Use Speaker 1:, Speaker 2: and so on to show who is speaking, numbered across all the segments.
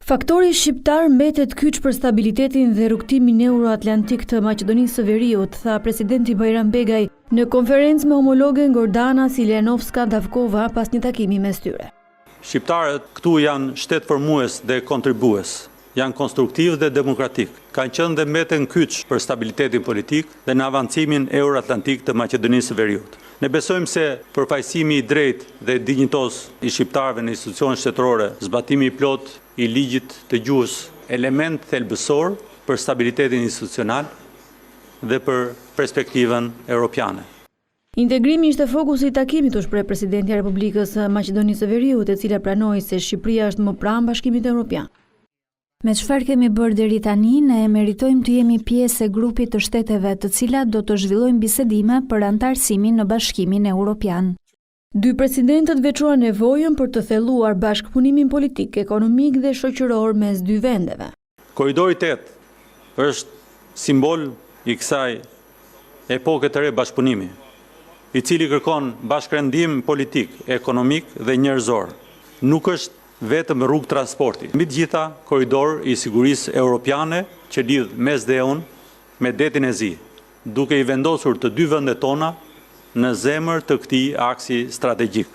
Speaker 1: Faktori shqiptar mbetet kyç për stabilitetin dhe rrugtimin euroatlantik të Maqedonisë së Veriut, tha presidenti Bajram Begaj në konferencë me homologen Gordana Siljanovska Davkova pas një takimi mes tyre.
Speaker 2: Shqiptarët këtu janë shtet formues dhe kontribues, janë konstruktiv dhe demokratik, kanë qenë dhe mbeten kyç për stabilitetin politik dhe në avancimin euroatlantik të Maqedonisë së Veriut. Ne besojmë se përfaqësimi i drejtë dhe dinjitos i shqiptarëve në institucionet shtetërore, zbatimi i plot i ligjit të gjuhës, element thelbësor për stabilitetin institucional dhe për perspektivën europiane.
Speaker 1: Integrimi ishte fokusi i takimit, u shpreh presidenti i Republikës së Maqedonisë së Veriut, e cila pranoi se Shqipëria është më pranë Bashkimit Evropian.
Speaker 3: Me çfarë kemi bërë deri tani, ne meritojmë të jemi pjesë e grupit të shteteve të cilat do të zhvillojnë bisedime për antarësimin në Bashkimin Evropian.
Speaker 1: Dy presidentët veçuan nevojën për të thelluar bashkëpunimin politik, ekonomik dhe shoqëror mes dy vendeve.
Speaker 2: Korridori 8 është simbol i kësaj epoke të re bashkëpunimi, i cili kërkon bashkërendim politik, ekonomik dhe njerëzor. Nuk është vetëm rrugë transporti. Mbi të gjitha, korridor i sigurisë europiane që lidh Mesdheun me detin e Zi, duke i vendosur të dy vendet tona në zemër të këtij aksi strategjik.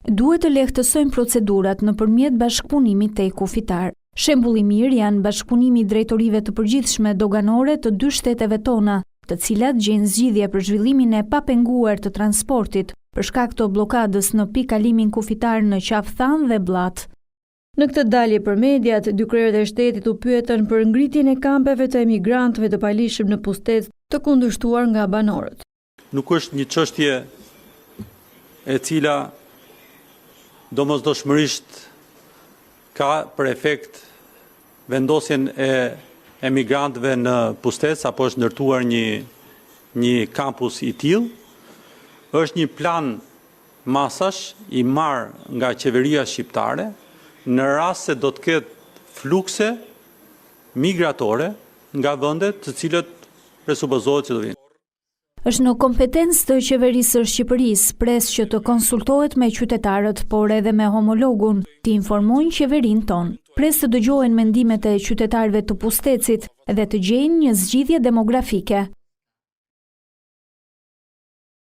Speaker 3: Duhet të lehtësojmë procedurat nëpërmjet bashkëpunimit tek kufitar. Shembull i mirë janë bashkëpunimi i drejtorive të përgjithshme doganore të dy shteteve tona, të cilat gjejnë zgjidhje për zhvillimin e papenguar të transportit, për shkak të bllokadës në pikëkalimin kufitar në Qafthan dhe Bllat.
Speaker 1: Në këtë dalje për mediat, dy krerët e shtetit u pyetën për ngritjen e kampeve të emigrantëve të palishëm në pustet të kundërshtuar nga banorët.
Speaker 2: Nuk është një çështje e cila domosdoshmërisht ka për efekt vendosjen e emigrantëve në pustet, apo është ndërtuar një kampus i tillë. Është një plan masash i marrë nga qeveria shqiptare në rast se do të ketë flukse migratore nga vendet të cilët presupozohet që do vinë.
Speaker 3: Është në kompetencë të qeverisë së Shqipërisë pres që të konsultohet me qytetarët, por edhe me homologun, të informojnë qeverinë tonë. Pres të dëgjohen mendimet e qytetarëve të Pustecit dhe të gjejnë një zgjidhje demografike.